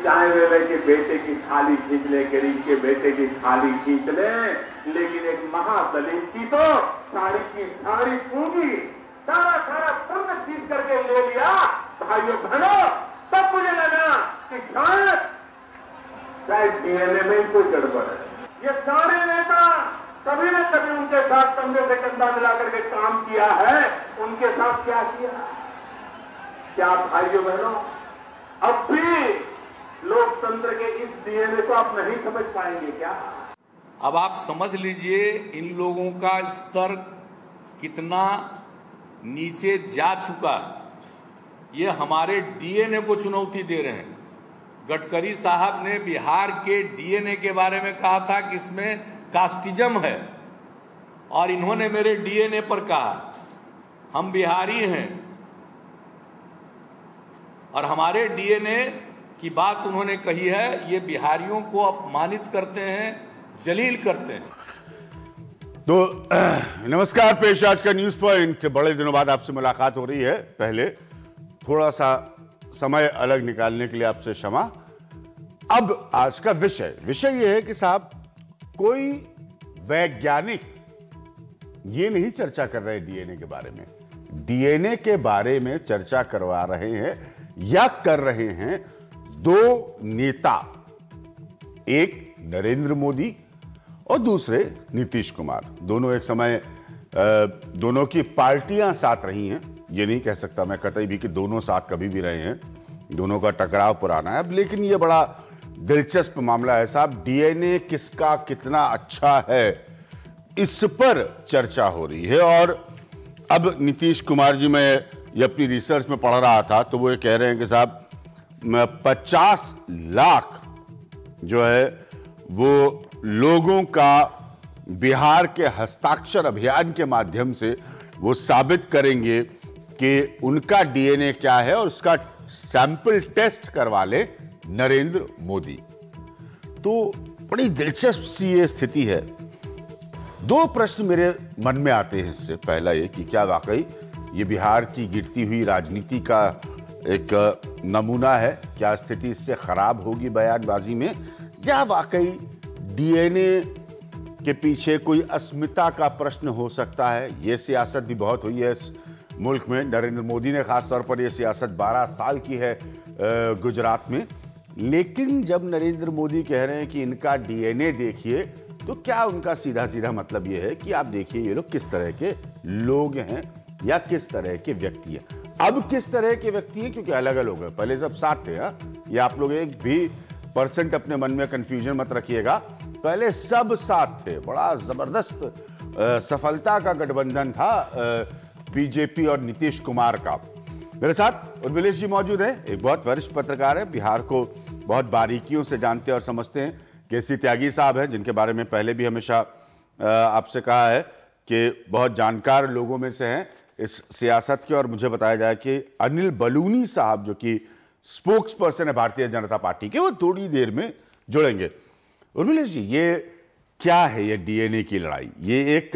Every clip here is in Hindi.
चाहे वे के बेटे की थाली खींच ले, गरीब के बेटे की थाली खींच ले, लेकिन एक महादलित की तो सारी की सारी पूंजी, सारा पुण्य खींच करके ले लिया। भाइयों बहनों, तब मुझे लगा कि शायद डीएनए में कोई गड़बड़ है। ये सारे नेता कभी न कभी उनके साथ कंधे से कंधा मिलाकर के काम किया है। उनके साथ क्या किया? क्या भाइयों बहनों, अब भी लोकतंत्र के इस डीएनए को आप नहीं समझ पाएंगे क्या? अब आप समझ लीजिए इन लोगों का स्तर कितना नीचे जा चुका है। ये हमारे डीएनए को चुनौती दे रहे हैं। गडकरी साहब ने बिहार के डीएनए के बारे में कहा था कि इसमें कास्टिज्म है, और इन्होंने मेरे डीएनए पर कहा हम बिहारी हैं, और हमारे डीएनए की बात उन्होंने कही है। ये बिहारियों को अपमानित करते हैं, जलील करते हैं। तो नमस्कार, पेश आज का न्यूज पॉइंट। बड़े दिनों बाद आपसे मुलाकात हो रही है। पहले थोड़ा सा समय अलग निकालने के लिए आपसे क्षमा। अब आज का विषय यह है कि साहब, कोई वैज्ञानिक ये नहीं चर्चा कर रहे डीएनए के बारे में। डीएनए के बारे में चर्चा करवा रहे हैं या कर रहे हैं दो नेता, एक नरेंद्र मोदी और दूसरे नीतीश कुमार। दोनों एक समय दोनों की पार्टियां साथ रही हैं। ये नहीं कह सकता मैं कतई भी कि दोनों साथ कभी भी रहे हैं। दोनों का टकराव पुराना है। अब लेकिन ये बड़ा दिलचस्प मामला है साहब। डीएनए किसका कितना अच्छा है, इस पर चर्चा हो रही है। और अब नीतीश कुमार जी, मैं ये अपनी रिसर्च में पढ़ रहा था तो वो ये कह रहे हैं कि साहब 50 लाख जो है वो लोगों का बिहार के हस्ताक्षर अभियान के माध्यम से वो साबित करेंगे कि उनका डीएनए क्या है, और उसका सैंपल टेस्ट करवा ले नरेंद्र मोदी। तो बड़ी दिलचस्प सी ये स्थिति है। दो प्रश्न मेरे मन में आते हैं इससे। पहला ये कि क्या वाकई ये बिहार की गिरती हुई राजनीति का एक नमूना है? क्या स्थिति इससे खराब होगी बयानबाजी में, या वाकई डीएनए के पीछे कोई अस्मिता का प्रश्न हो सकता है? ये सियासत भी बहुत हुई है इस मुल्क में। नरेंद्र मोदी ने खास तौर पर यह सियासत 12 साल की है गुजरात में। लेकिन जब नरेंद्र मोदी कह रहे हैं कि इनका डीएनए देखिए, तो क्या उनका सीधा सीधा मतलब यह है कि आप देखिए ये लोग किस तरह के लोग हैं या किस तरह के व्यक्ति हैं? अब किस तरह के व्यक्ति हैं, क्योंकि अलग अलग हैं। पहले सब साथ थे। ये आप लोग एक भी % अपने मन में कंफ्यूजन मत रखिएगा। पहले सब साथ थे। बड़ा जबरदस्त सफलता का गठबंधन था बीजेपी और नीतीश कुमार का। मेरे साथ उर्मिलेश जी मौजूद हैं, एक बहुत वरिष्ठ पत्रकार है, बिहार को बहुत बारीकियों से जानते और समझते हैं। केसी त्यागी साहब हैं, जिनके बारे में पहले भी हमेशा आपसे कहा है कि बहुत जानकार लोगों में से हैं इस सियासत के। और मुझे बताया जाए कि अनिल बलूनी साहब, जो कि स्पोक्स पर्सन है भारतीय जनता पार्टी के, वो थोड़ी देर में जुड़ेंगे। उर्मिलेश जी, ये क्या है ये डीएनए की लड़ाई? ये एक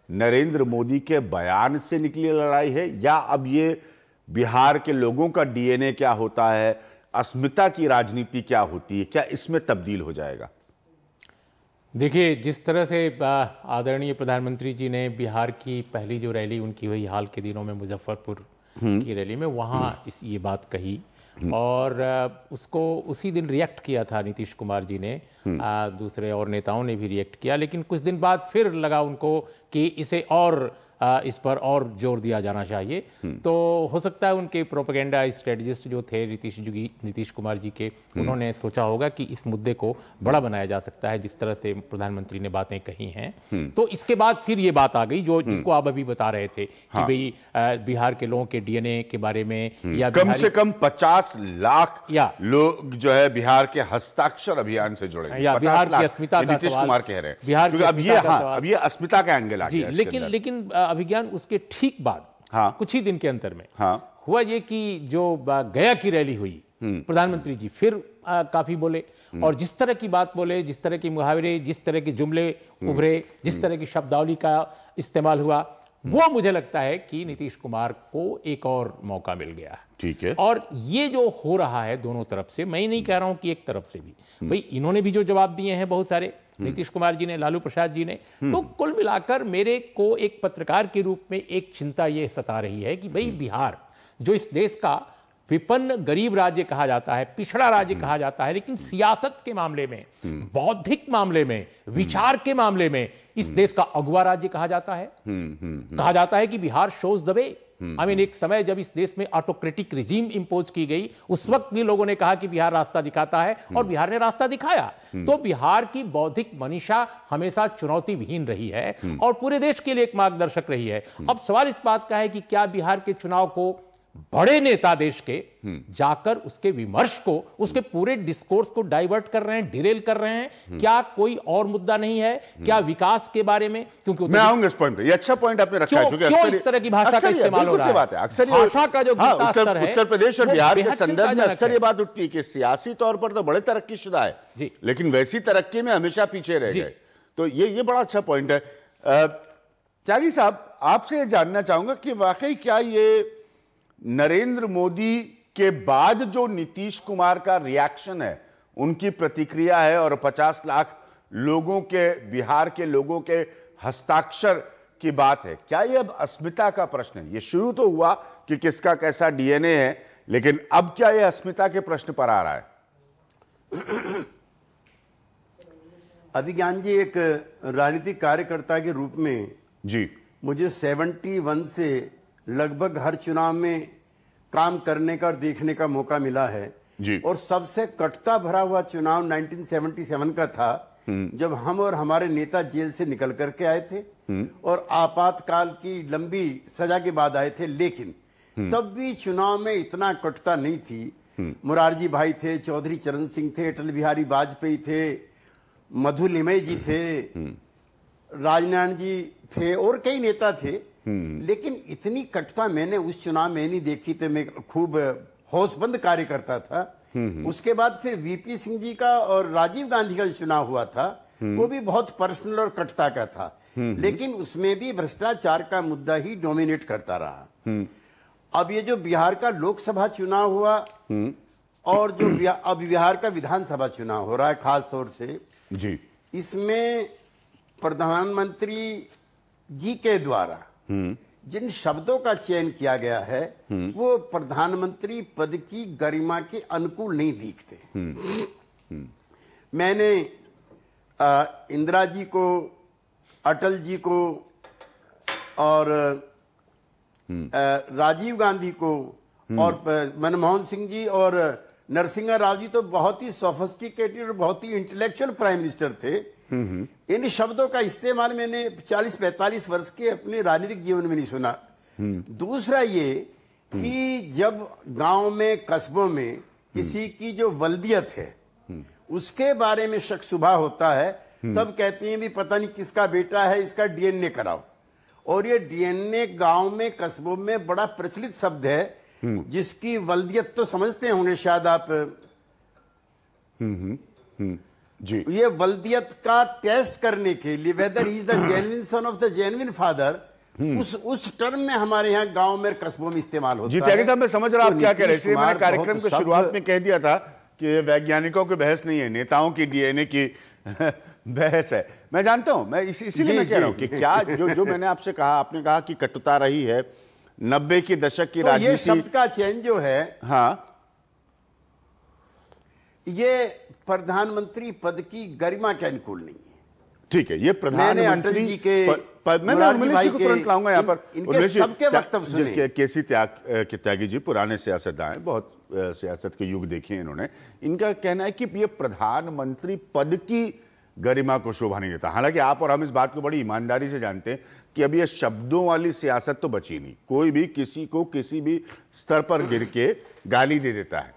नरेंद्र मोदी के बयान से निकली लड़ाई है, या अब ये बिहार के लोगों का डीएनए क्या होता है, अस्मिता की राजनीति क्या होती है, क्या इसमें तब्दील हो जाएगा? देखिए, जिस तरह से आदरणीय प्रधानमंत्री जी ने बिहार की पहली जो रैली उनकी हुई हाल के दिनों में मुजफ्फरपुर की रैली में, वहां ये बात कही, और उसको उसी दिन रिएक्ट किया था नीतीश कुमार जी ने। दूसरे और नेताओं ने भी रिएक्ट किया, लेकिन कुछ दिन बाद फिर लगा उनको कि इसे और इस पर और जोर दिया जाना चाहिए। तो हो सकता है उनके प्रोपेगेंडा स्ट्रेटजिस्ट जो थे नीतीश कुमार जी के, उन्होंने सोचा होगा कि इस मुद्दे को बड़ा बनाया जा सकता है, जिस तरह से प्रधानमंत्री ने बातें कही हैं। तो इसके बाद फिर ये बात आ गई जो जिसको आप अभी बता रहे थे कि भाई बिहार के लोगों के डीएनए के बारे में, या कम से कम 50 लाख या लोग जो है बिहार के हस्ताक्षर अभियान से जुड़े, या बिहार की अस्मिता का नीतीश कुमार कह रहे हैं। बिहार की अब ये अस्मिता का एंगल आ गया। लेकिन अभिज्ञान उसके ठीक बाद कुछ ही दिन के अंतर में हुआ ये कि जो गया की रैली हुई, प्रधानमंत्री जी फिर काफी बोले, और जिस तरह की बात बोले, जिस तरह के मुहावरे, जिस तरह के जुमले उभरे, जिस तरह की शब्दावली का इस्तेमाल हुआ, वो मुझे लगता है कि नीतीश कुमार को एक और मौका मिल गया है। ठीक है। और ये जो हो रहा है दोनों तरफ से, मैं नहीं कह रहा हूं कि एक तरफ से भी, भाई इन्होंने भी जो जवाब दिए हैं बहुत सारे, नीतीश कुमार जी ने, लालू प्रसाद जी ने, तो कुल मिलाकर मेरे को एक पत्रकार के रूप में एक चिंता ये सता रही है कि भाई बिहार जो इस देश का विपन्न गरीब राज्य कहा जाता है, पिछड़ा राज्य कहा जाता है, लेकिन सियासत के मामले में, बौद्धिक मामले में, विचार के मामले में इस देश का अगुवा राज्य कहा जाता है। कहा जाता है कि Bihar shows the way. I mean, एक समय जब इस देश में ऑटोक्रेटिक रिजीम इंपोज की गई, उस वक्त भी लोगों ने कहा कि बिहार रास्ता दिखाता है, और बिहार ने रास्ता दिखाया। तो बिहार की बौद्धिक मनीषा हमेशा चुनौती विहीन रही है और पूरे देश के लिए एक मार्गदर्शक रही है। अब सवाल इस बात का है कि क्या बिहार के चुनाव को बड़े नेता देश के जाकर उसके विमर्श को, उसके पूरे डिस्कोर्स को डाइवर्ट कर रहे हैं, डिरेल कर रहे हैं? क्या कोई और मुद्दा नहीं है? क्या विकास के बारे में? क्योंकि मैं आऊंगा इस पॉइंट पे, ये अच्छा पॉइंट आपने रखा है, क्यों इस तरह की भाषा का इस्तेमाल हो रहा है? बात है अक्सर भाषा का जो स्तर है, उत्तर प्रदेश और बिहार के संदर्भ में अक्सर ये बात उठती है कि सियासी तौर पर तो बड़े तरक्कीशुदा है, लेकिन वैसी तरक्की में हमेशा पीछे रह गए। तो ये बड़ा अच्छा पॉइंट है। त्यागी साहब, आपसे जानना चाहूंगा कि वाकई क्या ये नरेंद्र मोदी के बाद जो नीतीश कुमार का रिएक्शन है, उनकी प्रतिक्रिया है, और 50 लाख लोगों के, बिहार के लोगों के हस्ताक्षर की बात है, क्या ये अब अस्मिता का प्रश्न है? ये शुरू तो हुआ कि किसका कैसा डीएनए है, लेकिन अब क्या ये अस्मिता के प्रश्न पर आ रहा है? अभिज्ञान जी, एक राजनीतिक कार्यकर्ता के रूप में जी मुझे 71 से लगभग हर चुनाव में काम करने का और देखने का मौका मिला है जी। और सबसे कटता भरा हुआ चुनाव 1977 का था, जब हम और हमारे नेता जेल से निकल करके आए थे और आपातकाल की लंबी सजा के बाद आए थे। लेकिन तब भी चुनाव में इतना कटता नहीं थी। मुरारजी भाई थे, चौधरी चरण सिंह थे, अटल बिहारी वाजपेयी थे, मधु लिमय जी थे, राजनारायण जी थे और कई नेता थे। लेकिन इतनी कटता मैंने उस चुनाव में नहीं देखी। तो मैं खूब होशबंद कार्य करता था। उसके बाद फिर वीपी सिंह जी का और राजीव गांधी का जो चुनाव हुआ था, वो भी बहुत पर्सनल और कटता का था, लेकिन उसमें भी भ्रष्टाचार का मुद्दा ही डोमिनेट करता रहा। अब ये जो बिहार का लोकसभा चुनाव हुआ और जो अब बिहार का विधानसभा चुनाव हो रहा है खास तौर से जी, इसमें प्रधानमंत्री जी के द्वारा जिन शब्दों का चयन किया गया है, वो प्रधानमंत्री पद की गरिमा के अनुकूल नहीं दिखते। मैंने इंदिरा जी को, अटल जी को और राजीव गांधी को और मनमोहन सिंह जी और नरसिंहा राव जी तो बहुत ही सोफिस्टिकेटेड और बहुत ही इंटेलेक्चुअल प्राइम मिनिस्टर थे। इन शब्दों का इस्तेमाल मैंने 40-45 वर्ष के अपने राजनीतिक जीवन में नहीं सुना। दूसरा ये कि जब गांव में, कस्बों में किसी की जो वल्दियत है उसके बारे में शक शुबा होता है, तब कहते हैं भी पता नहीं किसका बेटा है, इसका डीएनए कराओ। और ये डीएनए गांव में, कस्बों में बड़ा प्रचलित शब्द है, जिसकी वल्दियत तो समझते होंगे शायद आप। जी, ये वल्दियत का टेस्ट करने के लिए weather he is the genuine son of the genuine father, उस टर्म में हमारे यहाँ गांव में, कस्बों में इस्तेमाल होता है। जी त्यागी साहब, मैं समझ रहा हूं आप क्या कह रहे हैं। मैंने कार्यक्रम की शुरुआत में कह दिया था कि वैज्ञानिकों की बहस नहीं है, नेताओं की डीएनए की बहस है। मैं जानता हूं, मैं इसीलिए मैं कह रहा हूं कि क्या जो मैंने आपसे कहा, आपने कहा कि कटुता रही है 90 के दशक की राजनीति। ये शब्द का चयन जो है, हाँ, ये प्रधानमंत्री पद की गरिमा के अनुकूल नहीं है। ठीक है, ये प्रधानमंत्री जी के, मैंने उर्मिला जी को तुरंत लाऊंगा यहाँ पर। इनके सबके वक्तव्य सुने। केसी त्यागी जी पुराने सियासतदान हैं, बहुत सियासत के युग देखे हैं इन्होंने। इनका कहना है कि ये प्रधानमंत्री पद की गरिमा को शोभा नहीं देता। हालांकि आप और हम इस बात को बड़ी ईमानदारी से जानते हैं कि अब ये शब्दों वाली सियासत तो बची नहीं। कोई भी किसी को किसी भी स्तर पर गिर के गाली दे देता है,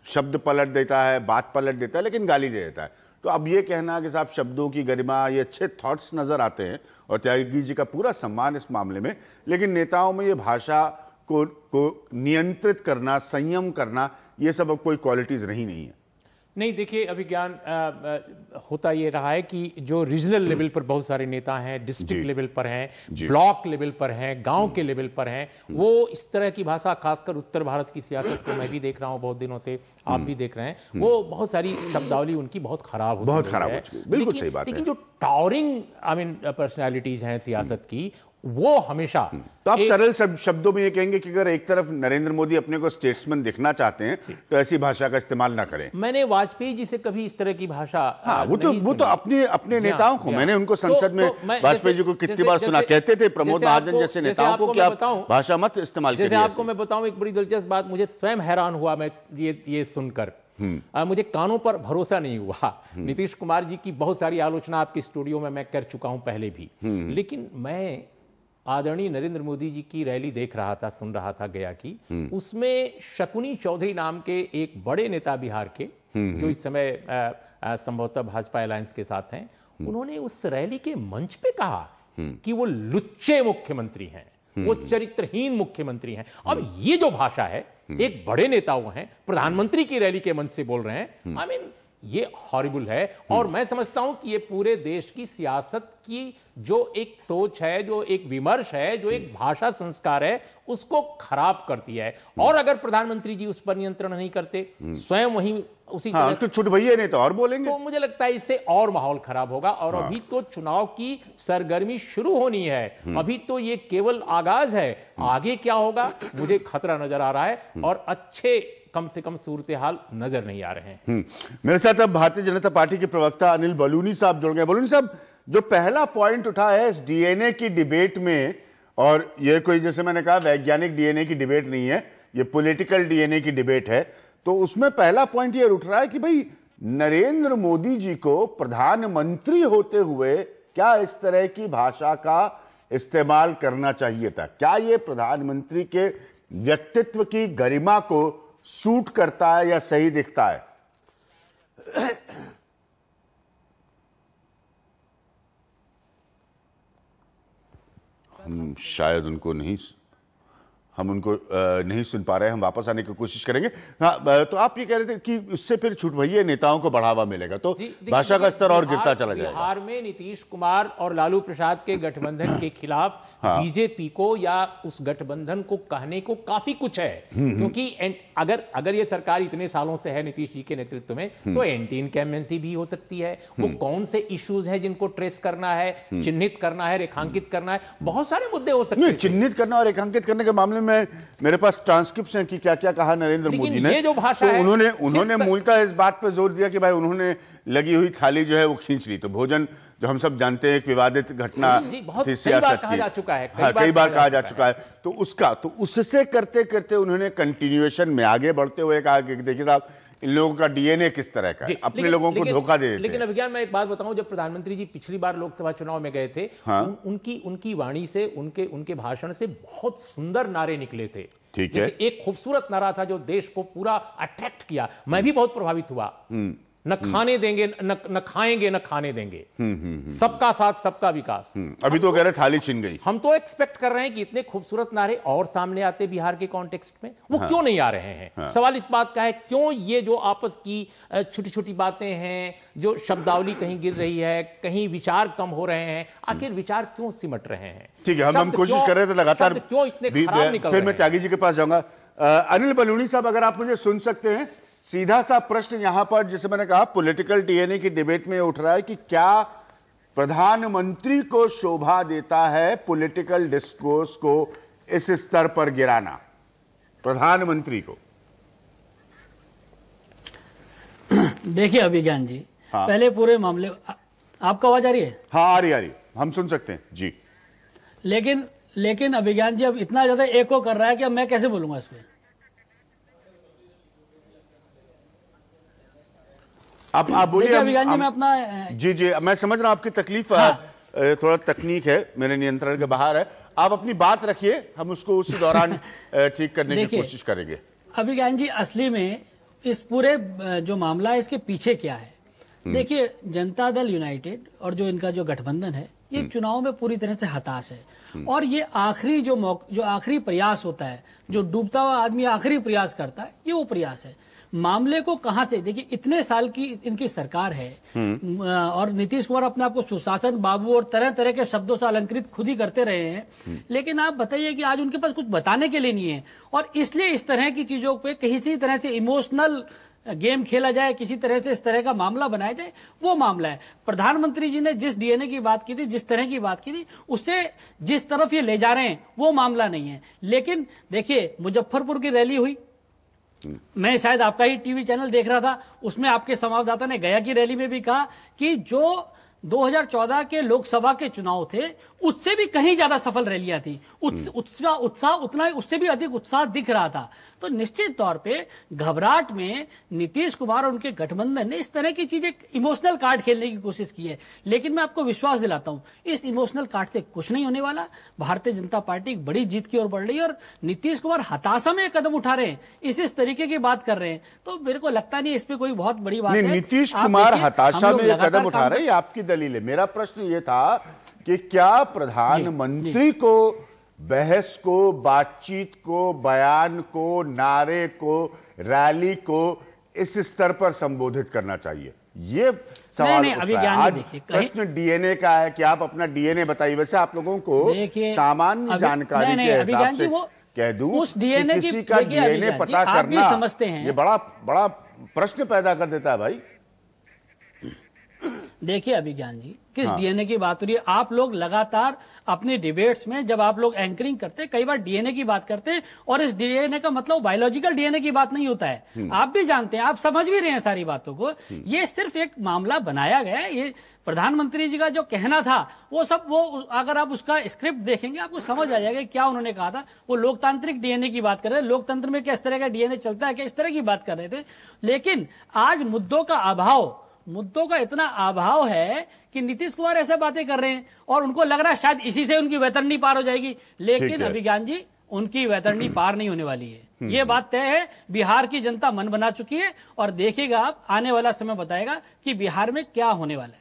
शब्द पलट देता है, बात पलट देता है, लेकिन गाली दे देता है। तो अब ये कहना कि साहब शब्दों की गरिमा, ये अच्छे थॉट्स नजर आते हैं और त्यागी जी का पूरा सम्मान इस मामले में, लेकिन नेताओं में ये भाषा को नियंत्रित करना, संयम करना, ये सब अब कोई क्वालिटीज रही नहीं है। नहीं, देखिए अभिज्ञान होता ये रहा है कि जो रीजनल लेवल पर बहुत सारे नेता हैं, डिस्ट्रिक्ट लेवल पर हैं, ब्लॉक लेवल पर हैं, गांव के लेवल पर हैं, वो इस तरह की भाषा, खासकर उत्तर भारत की सियासत को मैं भी देख रहा हूं बहुत दिनों से, आप भी देख रहे हैं, वो बहुत सारी शब्दावली उनकी बहुत खराब होती है। बहुत खराब हो चुकी है, बिल्कुल सही बात है। लेकिन जो टावरिंग पर्सनैलिटीज हैं सियासत की, वो हमेशा तो आप सरल शब्दों में ये कहेंगे कि अगर एक तरफ नरेंद्र मोदी अपने को स्टेट्समैन दिखना चाहते हैं तो ऐसी भाषा का इस्तेमाल ना करें। मैंने वाजपेयी जी से कभी इस तरह की भाषा वो तो अपने नेताओं को, मैंने उनको संसद में वाजपेयी जी को कितनी बार सुना, कहते थे प्रमोद महाजन जैसे नेताओं को कि आप भाषा मत इस्तेमाल करिए। जैसे आपको मैं बताऊं एक बड़ी दिलचस्प बात, मुझे स्वयं हैरान हुआ मैं ये सुनकर, मुझे कानों पर भरोसा नहीं हुआ। नीतीश कुमार जी की बहुत सारी आलोचना आपके स्टूडियो में मैं कर चुका हूं पहले भी, लेकिन मैं आदरणीय नरेंद्र मोदी जी की रैली देख रहा था, सुन रहा था गया की, उसमें शकुनी चौधरी नाम के एक बड़े नेता बिहार के, जो इस समय संभवतः भाजपा अलायंस के साथ हैं, उन्होंने उस रैली के मंच पे कहा कि वो लुच्चे मुख्यमंत्री हैं, वो चरित्रहीन मुख्यमंत्री हैं। अब ये जो भाषा है, एक बड़े नेता वो हैं, प्रधानमंत्री की रैली के मंच से बोल रहे हैं, आई मीन ये हॉरिबल है। और मैं समझता हूं कि ये पूरे देश की सियासत की जो एक सोच है, जो एक विमर्श है, जो एक भाषा संस्कार है, उसको खराब करती है। और अगर प्रधानमंत्री जी उस पर नियंत्रण नहीं करते, स्वयं वहीं उसी तो छुट भैया नहीं तो और बोलेंगे, तो मुझे लगता है इससे और माहौल खराब होगा। और अभी तो चुनाव की सरगर्मी शुरू होनी है, अभी तो ये केवल आगाज है, आगे क्या होगा मुझे खतरा नजर आ रहा है, और अच्छे कम से कम सूरत हाल नजर नहीं आ रहे हैं। मेरे साथ अब भारतीय जनता पार्टी के प्रवक्ता अनिल बलूनी साहब जुड़ गए। बलूनी साहब, जो पहला पॉइंट उठा है इस डीएनए की डिबेट में, और ये कोई जैसे मैंने कहा वैज्ञानिक डीएनए की डिबेट नहीं है, ये पॉलिटिकल डीएनए की डिबेट है, तो उसमें पहला पॉइंट ये उठ रहा है कि भाई नरेंद्र मोदी जी को प्रधानमंत्री होते हुए क्या इस तरह की भाषा का इस्तेमाल करना चाहिए था? क्या ये प्रधानमंत्री के व्यक्तित्व की गरिमा को सूट करता है या सही दिखता है? शायद उनको नहीं सुन पा रहे हैं, हम वापस आने की कोशिश करेंगे। हाँ, तो आप ये कह रहे थे कि उससे फिर छुटभइये नेताओं को बढ़ावा मिलेगा, तो भाषा का स्तर और गिरता चला जाएगा। बिहार में नीतीश कुमार और लालू प्रसाद के गठबंधन के खिलाफ बीजेपी को या उस गठबंधन को कहने को काफी कुछ है, क्योंकि अगर ये सरकार इतने सालों से है नीतीश जी के नेतृत्व में, तो एंटी इनकम्बेंसी भी हो सकती है। वो कौन से इश्यूज हैं जिनको ट्रेस करना है, चिन्हित करना है, रेखांकित करना है, बहुत सारे मुद्दे हो सकते हैं। चिन्हित करना और रेखांकित करने के मामले में मेरे पास ट्रांसक्रिप्ट्स हैं कि क्या क्या कहा नरेंद्र मोदी ने। ये जो भाषा तो उन्होंने मूलतः इस बात पर जोर दिया कि भाई उन्होंने लगी हुई थाली जो है वो खींच ली। तो भोजन जो हम सब जानते हैं एक विवादित घटना थी सियासत की, कई बार कहा जा चुका है, तो उससे करते करते उन्होंने कंटिन्यूएशन में आगे बढ़ते हुए कहा कि देखिए साहब, इन लोगों का डीएनए किस तरह का है, अपने लोगों को धोखा दे देते हैं। लेकिन अभिज्ञान, मैं एक बात बताऊं, जब प्रधानमंत्री जी पिछली बार लोकसभा चुनाव में गए थे, उनकी वाणी से, उनके भाषण से बहुत सुंदर नारे निकले थे। ठीक है, एक खूबसूरत नारा था जो देश को पूरा अट्रैक्ट किया, मैं भी बहुत प्रभावित हुआ। न खाने देंगे, न खाएंगे, न खाने देंगे, सबका साथ सबका विकास। अभी तो कह रहे थाली छिन गई। हम तो एक्सपेक्ट कर रहे हैं कि इतने खूबसूरत नारे और सामने आते बिहार के कॉन्टेक्स्ट में, वो क्यों नहीं आ रहे हैं? सवाल इस बात का है, क्यों ये जो आपस की छोटी छोटी बातें हैं, जो शब्दावली कहीं गिर रही है, कहीं विचार कम हो रहे हैं, आखिर विचार क्यों सिमट रहे हैं? ठीक है, हम कोशिश कर रहे थे लगातार, क्यों इतने खराब निकल रहे हैं? फिर मैं त्यागी जी के पास जाऊंगा। अनिल बलूनी साहब, अगर आप मुझे सुन सकते हैं, सीधा सा प्रश्न यहां पर, जैसे मैंने कहा पॉलिटिकल डीएनए की डिबेट में उठ रहा है कि क्या प्रधानमंत्री को शोभा देता है पॉलिटिकल डिस्कोर्स को इस स्तर पर गिराना, प्रधानमंत्री को? देखिए अभिज्ञान जी, पहले पूरे मामले, आपको आवाज आ रही है? हाँ, आ रही, हम सुन सकते हैं जी। लेकिन अभिज्ञान जी, अब इतना ज्यादा एको कर रहा है कि अब मैं कैसे बोलूंगा इस पे? आप बोलिए अभिज्ञान जी, मैं अपना जी मैं समझ रहा हूं आपकी तकलीफ। थोड़ा तकनीक है, मेरे नियंत्रण के बाहर है, आप अपनी बात रखिए, हम उसको उसी दौरान ठीक करने की कोशिश करेंगे। अभिज्ञान जी, असली में इस पूरे जो मामला है, इसके पीछे क्या है? देखिए, जनता दल यूनाइटेड और जो इनका जो गठबंधन है, ये चुनाव में पूरी तरह से हताश है। और ये आखिरी जो आखिरी प्रयास होता है, जो डूबता हुआ आदमी आखिरी प्रयास करता है, ये वो प्रयास है। मामले को कहां से, देखिए इतने साल की इनकी सरकार है और नीतीश कुमार अपने आप को सुशासन बाबू और तरह तरह के शब्दों से अलंकृत खुद ही करते रहे हैं, लेकिन आप बताइए कि आज उनके पास कुछ बताने के लिए नहीं है और इसलिए इस तरह की चीजों पे किसी तरह से इमोशनल गेम खेला जाए, किसी तरह से इस तरह का मामला बनाया जाए, वो मामला है। प्रधानमंत्री जी ने जिस डीएनए की बात की थी, जिस तरह की बात की थी, उससे जिस तरफ ये ले जा रहे हैं वो मामला नहीं है। लेकिन देखिए मुजफ्फरपुर की रैली हुई, मैं शायद आपका ही टीवी चैनल देख रहा था, उसमें आपके संवाददाता ने गया की रैली में भी कहा कि जो 2014 के लोकसभा के चुनाव थे उससे भी कहीं ज्यादा सफल रैलियां थी, उत्साह उतना ही उससे भी अधिक उत्साह दिख रहा था। तो निश्चित तौर पे घबराहट में नीतीश कुमार और उनके गठबंधन ने इस तरह की चीजें इमोशनल कार्ड खेलने की कोशिश की है, लेकिन मैं आपको विश्वास दिलाता हूं इस इमोशनल कार्ड से कुछ नहीं होने वाला। भारतीय जनता पार्टी एक बड़ी जीत की ओर बढ़ रही है और नीतीश कुमार हताशा में कदम उठा रहे हैं, इस तरीके की बात कर रहे हैं, तो मेरे को लगता नहीं इस पे कोई बहुत बड़ी बात है। नीतीश कुमार हताशा में कदम उठा रहे हैं, आपकी दलील है। मेरा प्रश्न यह था कि क्या प्रधानमंत्री को बहस को, बातचीत को, बयान को, नारे को, रैली को इस स्तर पर संबोधित करना चाहिए? ये सवाल उठ रहा है। आज प्रश्न डीएनए का है कि आप अपना डीएनए बताइए। वैसे आप लोगों को सामान्य जानकारी के हिसाब से कह दूं उस डीएनए कि किसी का डीएनए पता करना समझते हैं, ये बड़ा प्रश्न पैदा कर देता है भाई। देखिए अभिज्ञान जी, किस डीएनए की बात हो रही है? आप लोग लगातार अपनी डिबेट्स में जब आप लोग एंकरिंग करते हैं कई बार डीएनए की बात करते हैं और इस डीएनए का मतलब बायोलॉजिकल डीएनए की बात नहीं होता है। आप भी जानते हैं, आप समझ भी रहे हैं सारी बातों को। ये सिर्फ एक मामला बनाया गया है। ये प्रधानमंत्री जी का जो कहना था वो सब, वो अगर आप उसका स्क्रिप्ट देखेंगे आपको समझ आ जाएगा क्या उन्होंने कहा था। वो लोकतांत्रिक डीएनए की बात कर रहे थे, लोकतंत्र में किस तरह का डीएनए चलता है, क्या इस तरह की बात कर रहे थे। लेकिन आज मुद्दों का इतना अभाव है कि नीतीश कुमार ऐसे बातें कर रहे हैं और उनको लग रहा है शायद इसी से उनकी वैतरणी पार हो जाएगी, लेकिन अभिज्ञान जी उनकी वैतरणी पार नहीं होने वाली है। ये बात तय है। बिहार की जनता मन बना चुकी है और देखिएगा आप, आने वाला समय बताएगा कि बिहार में क्या होने वाला है।